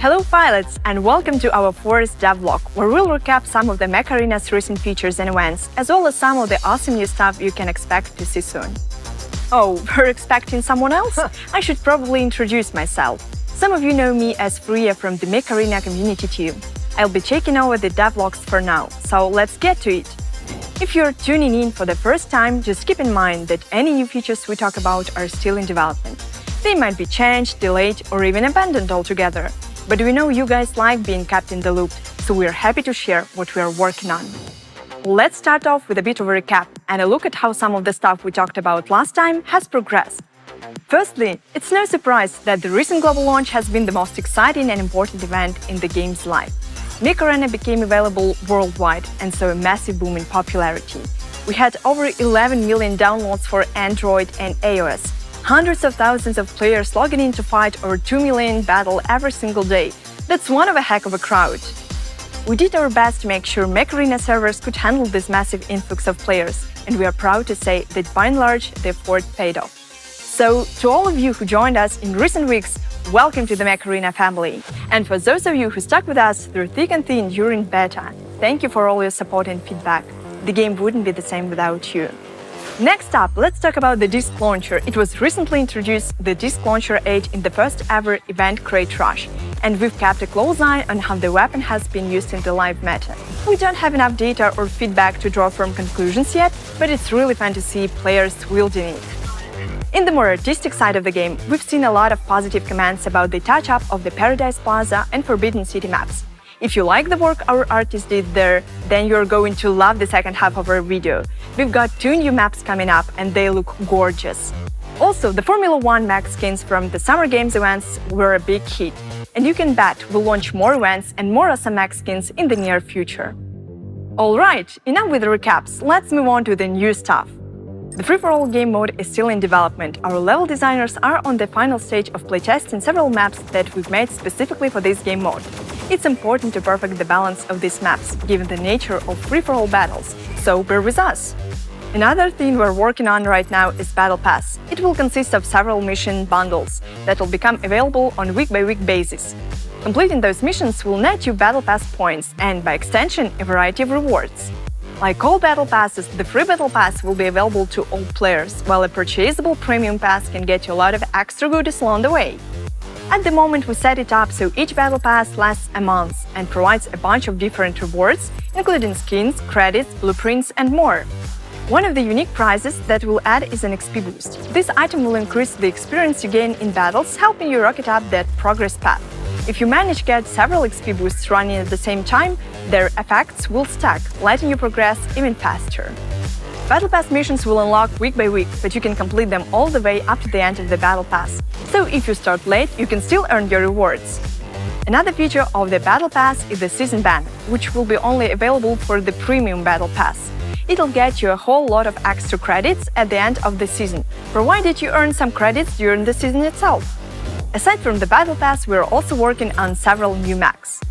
Hello pilots, and welcome to our fourth devlog, where we'll recap some of the Mech Arena's recent features and events, as well as some of the awesome new stuff you can expect to see soon. Oh, we're expecting someone else? I should probably introduce myself. Some of you know me as Freya from the Mech Arena community team. I'll be taking over the devlogs for now, so let's get to it. If you're tuning in for the first time, just keep in mind that any new features we talk about are still in development. They might be changed, delayed, or even abandoned altogether. But we know you guys like being kept in the loop, so we're happy to share what we are working on. Let's start off with a bit of a recap and a look at how some of the stuff we talked about last time has progressed. Firstly, it's no surprise that the recent global launch has been the most exciting and important event in the game's life. Mech Arena became available worldwide and saw a massive boom in popularity. We had over 11 million downloads for Android and iOS, hundreds of thousands of players logging in to fight over 2 million battle every single day. That's one of a heck of a crowd. We did our best to make sure Mech Arena servers could handle this massive influx of players, and we are proud to say that by and large the effort paid off. So, to all of you who joined us in recent weeks, welcome to the Mech Arena family. And for those of you who stuck with us through thick and thin during beta, thank you for all your support and feedback. The game wouldn't be the same without you. Next up, let's talk about the Disc Launcher. It was recently introduced, the Disc Launcher 8, in the first ever event Crate Rush, and we've kept a close eye on how the weapon has been used in the live meta. We don't have enough data or feedback to draw firm conclusions yet, but it's really fun to see players wielding it. In the more artistic side of the game, we've seen a lot of positive comments about the touch-up of the Paradise Plaza and Forbidden City maps. If you like the work our artists did there, then you're going to love the second half of our video. We've got 2 new maps coming up and they look gorgeous. Also, the Formula 1 Mech skins from the Summer Games events were a big hit, and you can bet we'll launch more events and more awesome Mech skins in the near future. Alright, enough with the recaps, let's move on to the new stuff. The free-for-all game mode is still in development. Our level designers are on the final stage of playtesting several maps that we've made specifically for this game mode. It's important to perfect the balance of these maps, given the nature of free-for-all battles, so bear with us. Another thing we're working on right now is Battle Pass. It will consist of several mission bundles that will become available on week-by-week basis. Completing those missions will net you Battle Pass points and, by extension, a variety of rewards. Like all Battle Passes, the free Battle Pass will be available to all players, while a purchasable Premium Pass can get you a lot of extra goodies along the way. At the moment, we set it up so each Battle Pass lasts a month and provides a bunch of different rewards, including skins, credits, blueprints, and more. One of the unique prizes that we'll add is an XP boost. This item will increase the experience you gain in battles, helping you rocket up that progress path. If you manage to get several XP boosts running at the same time, their effects will stack, letting you progress even faster. Battle Pass missions will unlock week by week, but you can complete them all the way up to the end of the Battle Pass. So if you start late, you can still earn your rewards. Another feature of the Battle Pass is the Season Banner, which will be only available for the Premium Battle Pass. It'll get you a whole lot of extra credits at the end of the season, provided you earn some credits during the season itself. Aside from the Battle Pass, we're also working on several new mechs.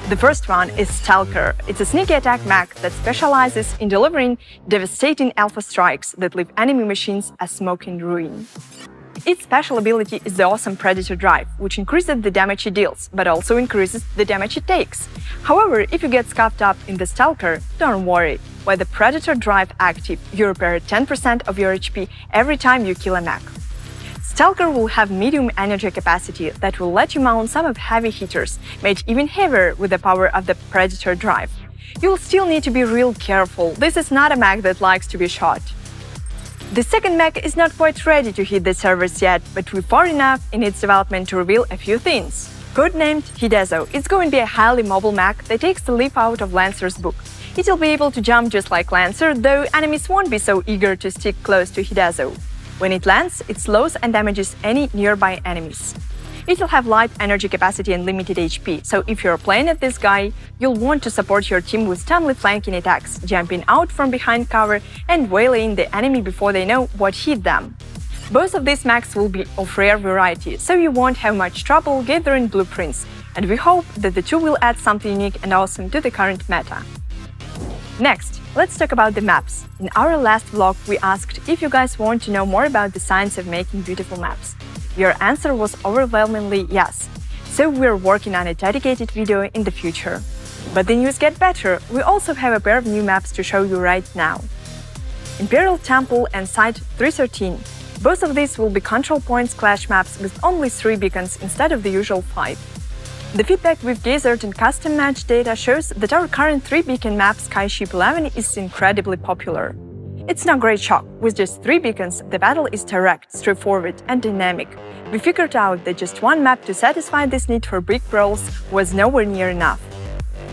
The first one is Stalker. It's a sneaky attack mech that specializes in delivering devastating alpha strikes that leave enemy machines a smoking ruin. Its special ability is the awesome Predator Drive, which increases the damage it deals, but also increases the damage it takes. However, if you get scuffed up in the Stalker, don't worry. With the Predator Drive active, you repair 10% of your HP every time you kill a mech. Stalker will have medium energy capacity that will let you mount some of heavy hitters, made even heavier with the power of the Predator Drive. You'll still need to be real careful, this is not a mech that likes to be shot. The second mech is not quite ready to hit the servers yet, but we're far enough in its development to reveal a few things. Codenamed Hidezo, it's going to be a highly mobile mech that takes the leaf out of Lancer's book. It'll be able to jump just like Lancer, though enemies won't be so eager to stick close to Hidezo. When it lands, it slows and damages any nearby enemies. It'll have light energy capacity and limited HP, so if you're playing at this guy, you'll want to support your team with timely flanking attacks, jumping out from behind cover and waylaying the enemy before they know what hit them. Both of these mechs will be of rare variety, so you won't have much trouble gathering blueprints, and we hope that the two will add something unique and awesome to the current meta. Next, let's talk about the maps. In our last vlog, we asked if you guys want to know more about the science of making beautiful maps. Your answer was overwhelmingly yes. so we're working on a dedicated video in the future. But the news gets better, we also have a pair of new maps to show you right now. Imperial Temple and Site 313. Both of these will be control points clash maps with only 3 beacons instead of the usual 5. The feedback we've gathered in custom match data shows that our current 3-beacon map Skyship 11 is incredibly popular. It's no great shock, with just 3 beacons, the battle is direct, straightforward and dynamic. We figured out that just one map to satisfy this need for big brawls was nowhere near enough.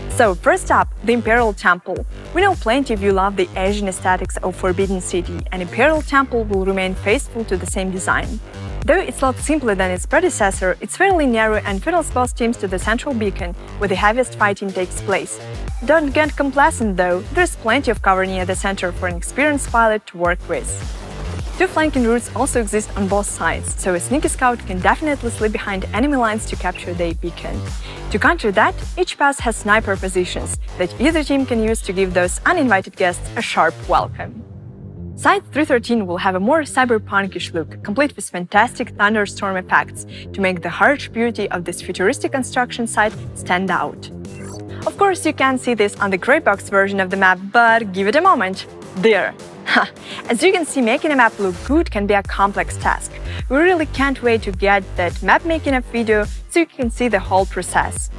So first up, the Imperial Temple. We know plenty of you love the Asian aesthetics of Forbidden City, and Imperial Temple will remain faithful to the same design. Though it's a lot simpler than its predecessor, it's fairly narrow and funnels both teams to the central beacon, where the heaviest fighting takes place. Don't get complacent though, there's plenty of cover near the center for an experienced pilot to work with. 2 flanking routes also exist on both sides, so a sneaky scout can definitely slip behind enemy lines to capture their beacon. To counter that, each pass has sniper positions that either team can use to give those uninvited guests a sharp welcome. Site 313 will have a more cyberpunkish look, complete with fantastic thunderstorm effects to make the harsh beauty of this futuristic construction site stand out. Of course, you can't see this on the grey box version of the map, but give it a moment. There! As you can see, making a map look good can be a complex task. We really can't wait to get that map making up video so you can see the whole process.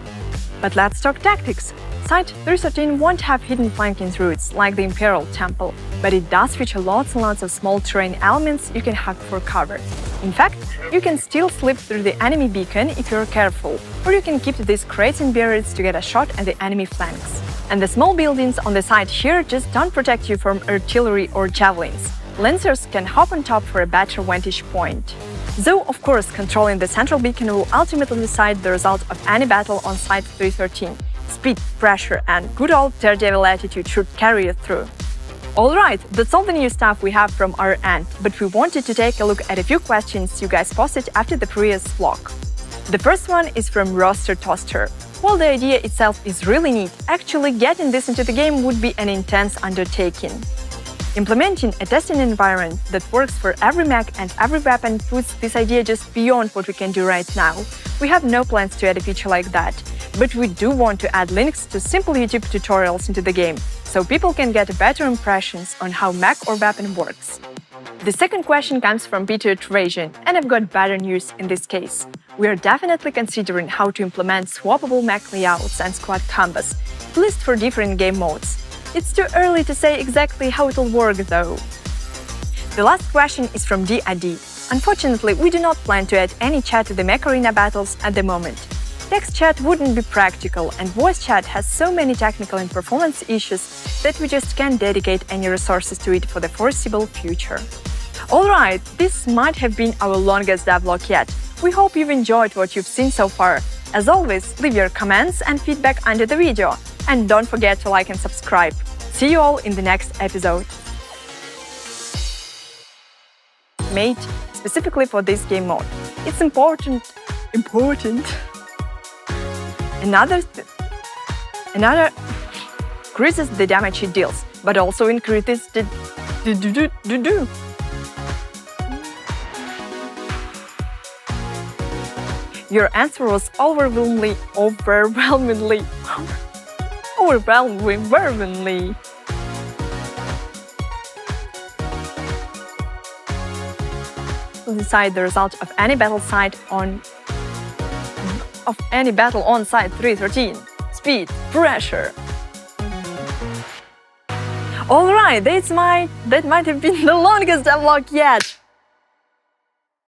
But let's talk tactics. Site 313 won't have hidden flanking routes like the Imperial Temple, but it does feature lots and lots of small terrain elements you can hack for cover. In fact, you can still slip through the enemy beacon if you're careful, or you can keep these crates and barriers to get a shot at the enemy flanks. And the small buildings on the side here just don't protect you from artillery or javelins. Lancers can hop on top for a better vantage point. Though, of course, controlling the central beacon will ultimately decide the result of any battle on Site 313. Speed, pressure, and good old daredevil attitude should carry you through. Alright, that's all the new stuff we have from our end, but we wanted to take a look at a few questions you guys posted after the previous vlog. The first one is from Roaster Toaster. While the idea itself is really neat, actually getting this into the game would be an intense undertaking. Implementing a testing environment that works for every mech and every weapon puts this idea just beyond what we can do right now. We have no plans to add a feature like that, but we do want to add links to simple YouTube tutorials into the game, so people can get better impressions on how mech or weapon works. The second question comes from Peter Trajan, and I've got better news in this case. We are definitely considering how to implement swappable mech layouts and squad combos, at least for different game modes. It's too early to say exactly how it'll work though. The last question is from DAD. Unfortunately, we do not plan to add any chat to the Mech Arena battles at the moment. Text chat wouldn't be practical, and voice chat has so many technical and performance issues that we just can't dedicate any resources to it for the foreseeable future. Alright, this might have been our longest devlog yet. We hope you've enjoyed what you've seen so far. As always, leave your comments and feedback under the video. And don't forget to like and subscribe. See you all in the next episode. Made specifically for this game mode. It's important. Another increases the damage it deals, but also increases the Your answer was overwhelmingly. Decide the result of any battle on Site 313. Speed, pressure. Alright, that might have been the longest vlog yet.